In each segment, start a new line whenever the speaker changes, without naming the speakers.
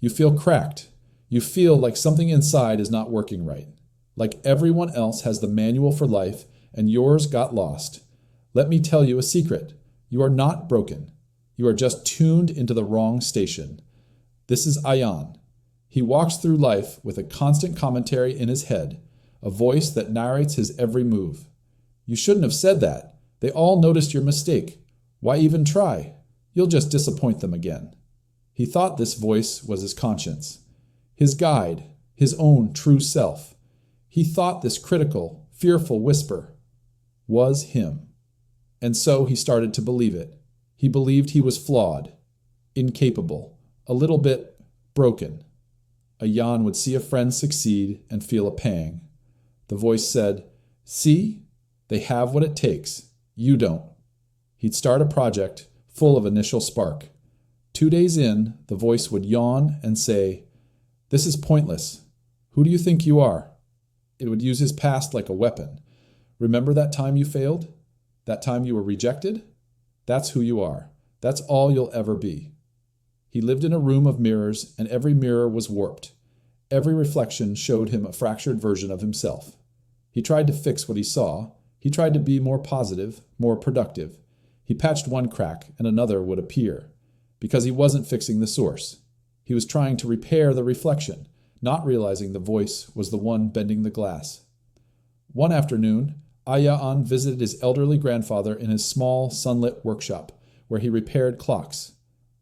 You feel cracked. You feel like something inside is not working right. Like everyone else has the manual for life and yours got lost. Let me tell you a secret. You are not broken. You are just tuned into the wrong station. This is Ayan. He walks through life with a constant commentary in his head, a voice that narrates his every move. You shouldn't have said that. They all noticed your mistake. Why even try? You'll just disappoint them again. He thought this voice was his conscience, his guide, his own true self. He thought this critical, fearful whisper was him. And so he started to believe it. He believed he was flawed, incapable, a little bit broken. Ayan would see a friend succeed and feel a pang. The voice said, "See? They have what it takes. You don't." He'd start a project full of initial spark. 2 days in, the voice would yawn and say, "This is pointless. Who do you think you are?" It would use his past like a weapon. Remember that time you failed? That time you were rejected? That's who you are. That's all you'll ever be. He lived in a room of mirrors, and every mirror was warped. Every reflection showed him a fractured version of himself. He tried to fix what he saw. He tried to be more positive, more productive. He patched one crack, and another would appear. Because he wasn't fixing the source. He was trying to repair the reflection, not realizing the voice was the one bending the glass. One afternoon, Ayan visited his elderly grandfather in his small, sunlit workshop, where he repaired clocks.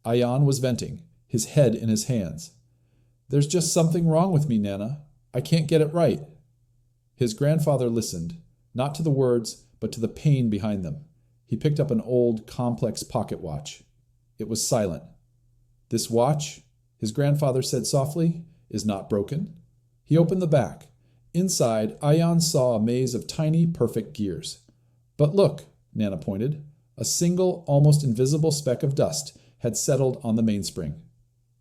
Ayan was venting, his head in his hands. "There's just something wrong with me, Nana. I can't get it right." His grandfather listened, not to the words, but to the pain behind them. He picked up an old, complex pocket watch. It was silent. "This watch," his grandfather said softly, "is not broken." He opened the back. Inside, Ayan saw a maze of tiny, perfect gears. "But look," Nana pointed. A single, almost invisible speck of dust had settled on the mainspring.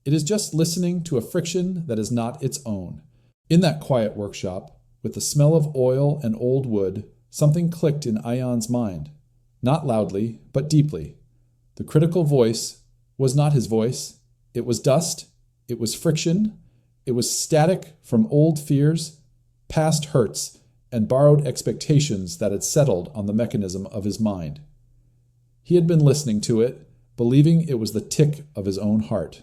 It is just listening to a friction that is not its own. In that quiet workshop, with the smell of oil and old wood, something clicked in Ayan's mind. Not loudly, but deeply. The critical voice was not his voice. It was dust. It was friction. It was static from old fears, past hurts, and borrowed expectations that had settled on the mechanism of his mind. He had been listening to it, believing it was the tick of his own heart.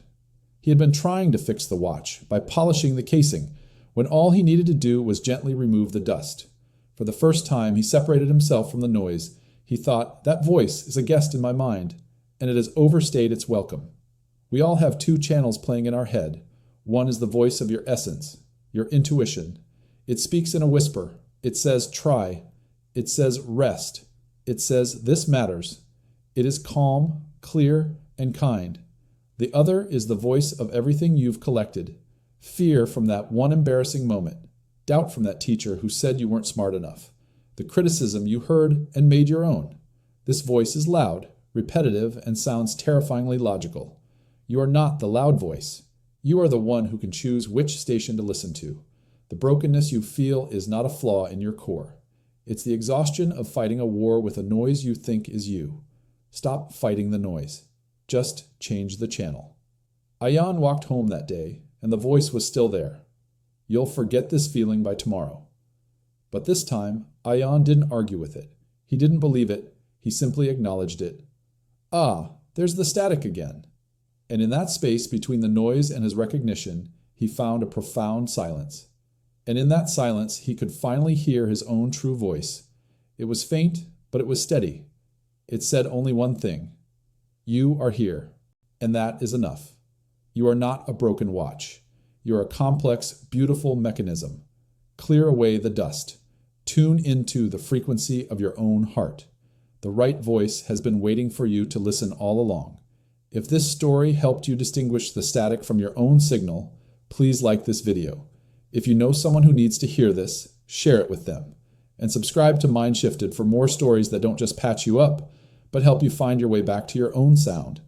He had been trying to fix the watch by polishing the casing, when all he needed to do was gently remove the dust. For the first time, he separated himself from the noise. He thought, "That voice is a guest in my mind, and it has overstayed its welcome." We all have two channels playing in our head. One is the voice of your essence, your intuition. It speaks in a whisper. It says, "Try." It says, "Rest." It says, "This matters." It is calm, clear, and kind. The other is the voice of everything you've collected. Fear from that one embarrassing moment. Doubt from that teacher who said you weren't smart enough. The criticism you heard and made your own. This voice is loud, repetitive, and sounds terrifyingly logical. You are not the loud voice. You are the one who can choose which station to listen to. The brokenness you feel is not a flaw in your core. It's the exhaustion of fighting a war with a noise you think is you. Stop fighting the noise. Just change the channel. Ayan walked home that day, and the voice was still there. You'll forget this feeling by tomorrow. But this time, Ayan didn't argue with it. He didn't believe it. He simply acknowledged it. Ah, there's the static again. And in that space between the noise and his recognition, he found a profound silence. And in that silence, he could finally hear his own true voice. It was faint, but it was steady. It said only one thing. You are here, and that is enough. You are not a broken watch. You are a complex, beautiful mechanism. Clear away the dust. Tune into the frequency of your own heart. The right voice has been waiting for you to listen all along. If this story helped you distinguish the static from your own signal, please like this video. If you know someone who needs to hear this, share it with them. And subscribe to Mindshifted for more stories that don't just patch you up, but help you find your way back to your own sound.